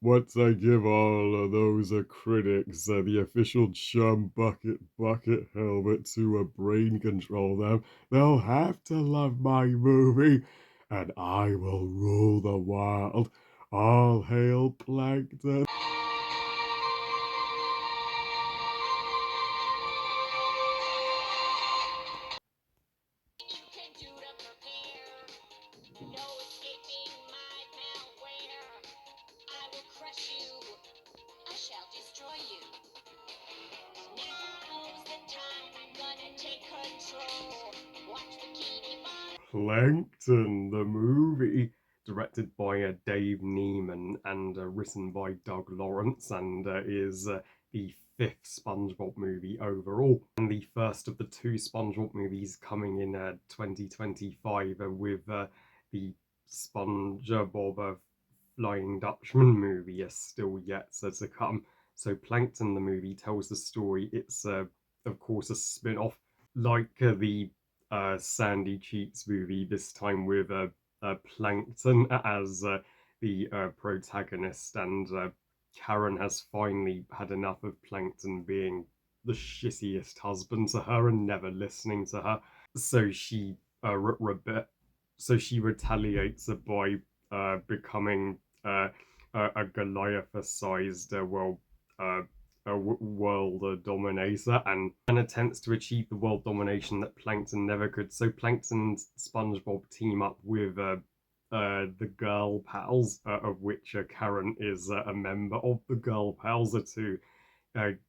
Once I give all of those critics the official chum bucket helmet to brain control them, they'll have to love my movie, and I will rule the world. All hail Plankton. You can do to prepare. No escaping my malware. I will crush you. I shall destroy you. Now's the time I'm gonna take control. Watch Bikini Bottom. Plankton, the movie, directed by Dave Neiman and written by Doug Lawrence, and is the fifth SpongeBob movie overall, and the first of the two SpongeBob movies coming in 2025 with the SpongeBob Flying Dutchman movie is still yet to come. So Plankton, the movie, tells the story. It's of course a spin-off like the Sandy Cheeks movie, this time with Plankton as the protagonist, and Karen has finally had enough of Plankton being the shittiest husband to her and never listening to her. So she so she retaliates by becoming a Goliath-sized uh, world dominator, and attempts to achieve the world domination that Plankton never could. So Plankton and SpongeBob team up with the Girl Pals, of which Karen is a member of the Girl Pals, to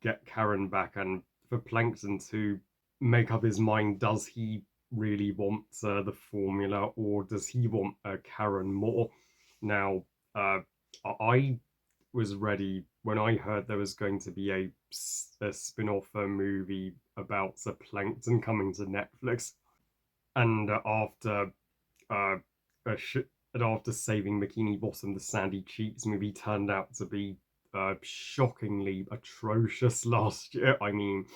get Karen back, and for Plankton to make up his mind. Does he really want the formula, or does he want Karen more? Now, uh, I was ready when I heard there was going to be a spin off movie about Plankton coming to Netflix. And uh, sh- after saving Bikini Bottom, the Sandy Cheeks movie turned out to be shockingly atrocious last year. I mean,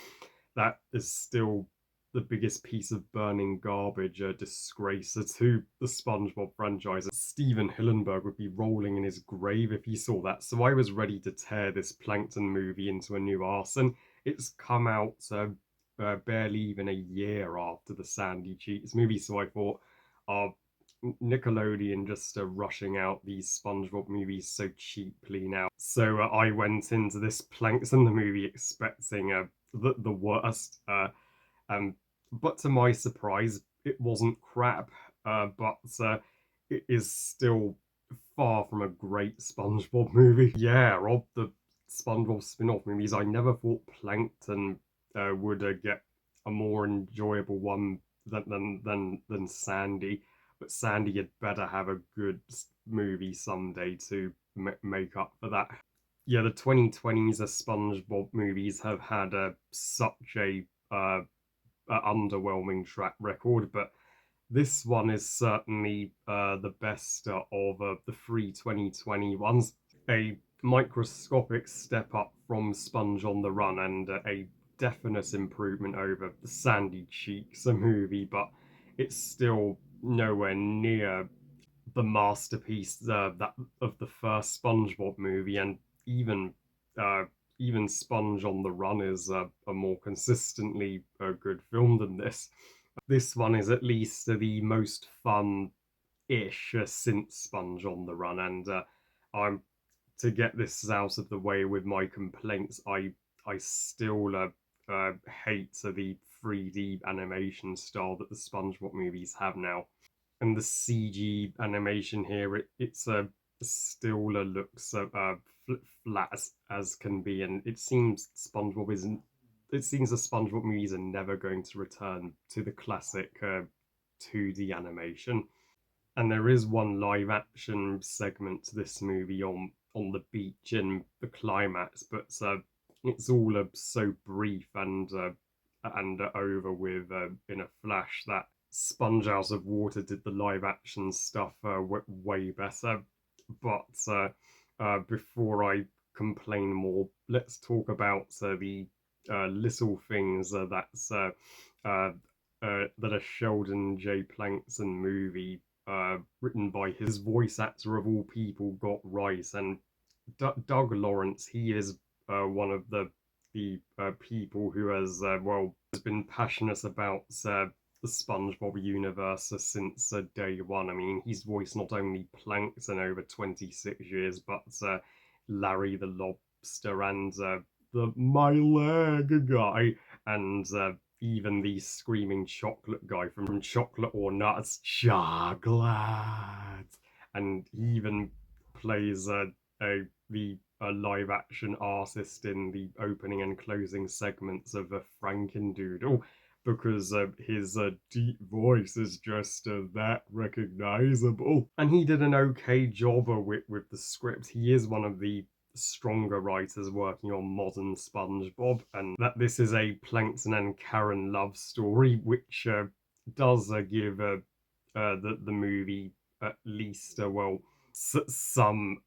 that is still the biggest piece of burning garbage, a disgrace to the SpongeBob franchise. Steven Hillenburg would be rolling in his grave if he saw that. So I was ready to tear this Plankton movie into a new arson. It's come out barely even a year after the Sandy Cheeks movie, so I thought, uh, Nickelodeon just rushing out these SpongeBob movies so cheaply now. So I went into this Plankton the movie expecting the worst, um, but to my surprise, it wasn't crap. But it is still far from a great SpongeBob movie. Yeah, of the SpongeBob spin-off movies, I never thought Plankton would get a more enjoyable one than Sandy. But Sandy had better have a good movie someday to make up for that. Yeah, the 2020s SpongeBob movies have had such a underwhelming track record, but this one is certainly the best of the three 2020 ones. A microscopic step up from Sponge on the Run, and a definite improvement over the Sandy Cheeks movie, but it's still nowhere near the masterpiece that of the first SpongeBob movie, and even uh, even Sponge on the Run is a more consistently good film than this. This one is at least the most fun-ish since Sponge on the Run, and I'm to get this out of the way with my complaints. I still hate the 3D animation style that the SpongeBob movies have now, and the CG animation here, it's still looks flat as can be, and it seems SpongeBob isn't. It seems the SpongeBob movies are never going to return to the classic 2D animation. And there is one live action segment to this movie on the beach in the climax, but it's all so brief and over with in a flash that Sponge Out of Water did the live action stuff way better. But before I complain more, let's talk about the little things that a Sheldon J Plankton movie written by his voice actor of all people got right. And Doug Lawrence, he is one of the people who has has been passionate about the SpongeBob universe since day one. I mean, he's voiced not only Plankton over 26 years, but Larry the Lobster and the My Leg guy, and even the screaming chocolate guy from Chocolate or Nuts, Chocolate, and he even plays the live action artist in the opening and closing segments of a Frankendoodle because his deep voice is just that recognizable. And he did an okay job with the script. He is one of the stronger writers working on modern SpongeBob, and that this is a Plankton and Karen love story, which does give the movie at least some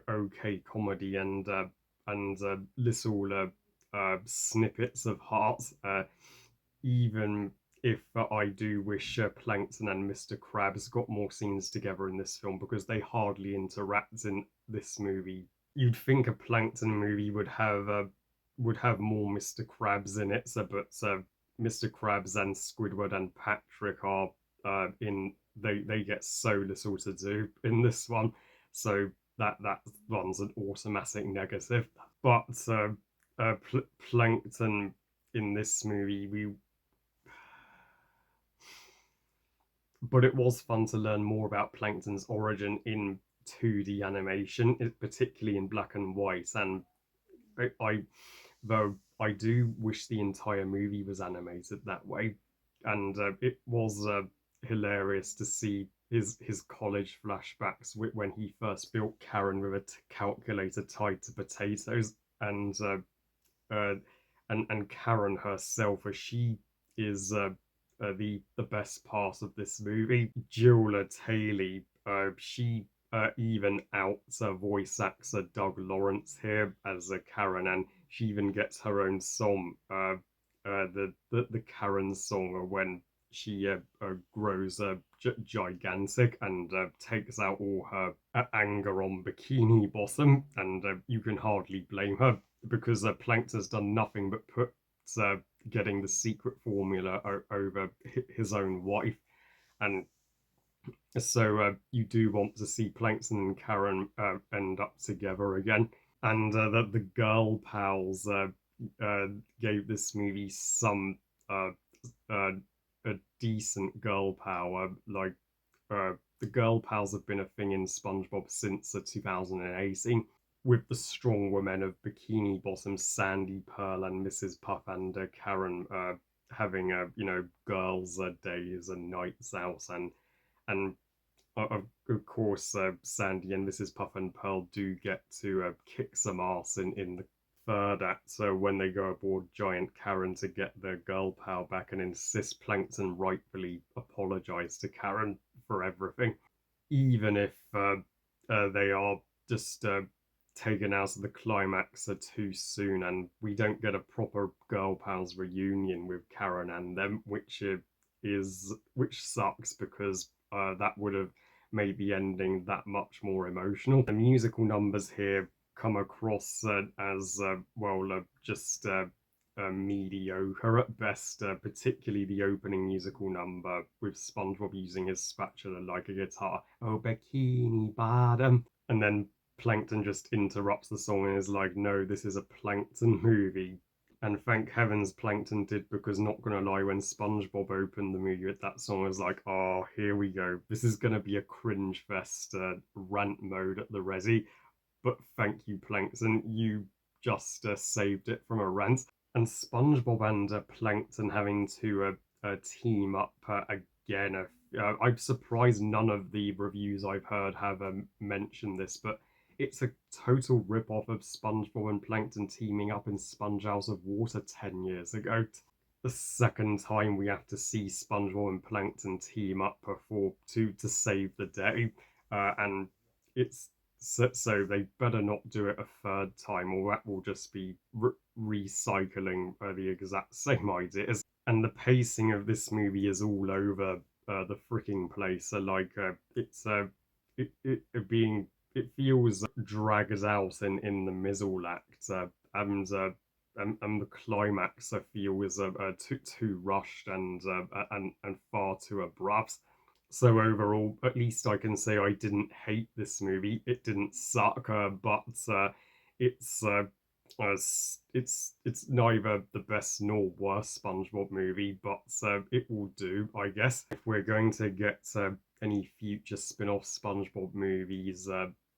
okay comedy and little snippets of heart. Even if I do wish Plankton and Mr. Krabs got more scenes together in this film because they hardly interact in this movie. You'd think a Plankton movie would have more Mr. Krabs in it, but Mr. Krabs and Squidward and Patrick are in they get so little to do in this one, so that one's an automatic negative. But Plankton in this movie, we but it was fun to learn more about Plankton's origin in 2D animation, particularly in black and white. And I though I do wish the entire movie was animated that way, and it was hilarious to see his college flashbacks when he first built Karen with a calculator tied to potatoes, and uh, and Karen herself, as she is the best part of this movie. Julia Taylor, she even outs voice acts Doug Lawrence here as Karen, and she even gets her own song, the Karen song, when she grows gigantic and takes out all her anger on Bikini Bottom, and you can hardly blame her because Plankton's done nothing but put uh, getting the secret formula over his own wife, and so you do want to see Plankton and Karen end up together again, and the girl pals uh, gave this movie some uh, uh, a decent girl power. Like the girl pals have been a thing in SpongeBob since 2018, with the strong women of Bikini Bottom, Sandy, Pearl, and Mrs. Puff, and Karen having girls' days and nights out, and of course, Sandy and Mrs. Puff and Pearl do get to kick some ass in the third act. So when they go aboard Giant Karen to get their girl pal back and insist Plankton rightfully apologize to Karen for everything, even if they are just taken out of the climax too soon, and we don't get a proper girl pals reunion with Karen and them, which sucks because that would have made the ending that much more emotional. The musical numbers here come across as just mediocre at best, particularly the opening musical number with SpongeBob using his spatula like a guitar. Oh, Bikini Bottom. And then Plankton just interrupts the song and is like, no, this is a Plankton movie. And thank heavens Plankton did, because not gonna lie, when SpongeBob opened the movie with that song, I was like, oh, here we go. This is gonna be a cringe fest rant mode at the Resi. But thank you, Plankton. You just saved it from a rant. And SpongeBob and Plankton having to team up again. I'm surprised none of the reviews I've heard have mentioned this, but it's a total rip-off of SpongeBob and Plankton teaming up in Sponge House of Water 10 years ago. The second time we have to see SpongeBob and Plankton team up to save the day, and it's so they better not do it a third time, or that will just be recycling the exact same ideas. And the pacing of this movie is all over the freaking place. So like it's it being it feels dragged out in the middle act, and the climax I feel is too rushed and far too abrupt. So overall, at least I can say I didn't hate this movie. It didn't suck, but it's it's neither the best nor worst SpongeBob movie, but it will do, I guess. If we're going to get any future spin-off SpongeBob movies,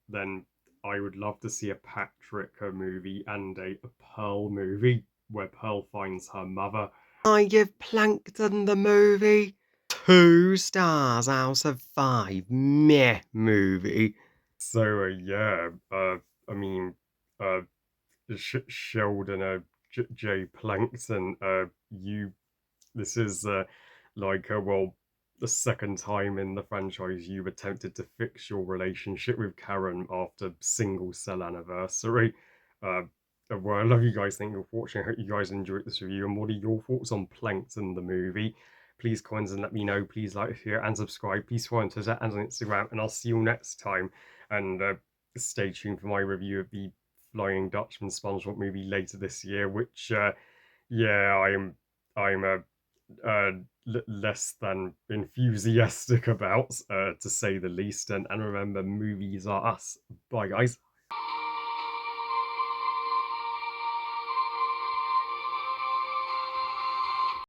then I would love to see a Patrick movie and a Pearl movie where Pearl finds her mother. I give Plankton the movie 2 stars out of 5. Meh movie. So yeah, I mean, uh, Sheldon J Plankton, you this is like well the second time in the franchise you've attempted to fix your relationship with Karen after single cell anniversary. Uh, well, I love you guys. Thank you for watching. I hope you guys enjoyed this review. And what are your thoughts on Plankton the movie? Please comment and let me know. Please like, share, and subscribe. Please follow on Twitter and on Instagram. And I'll see you next time. And stay tuned for my review of the Flying Dutchman SpongeBob movie later this year. Which, yeah, I'm less than enthusiastic about, to say the least. And remember, movies are us. Bye, guys.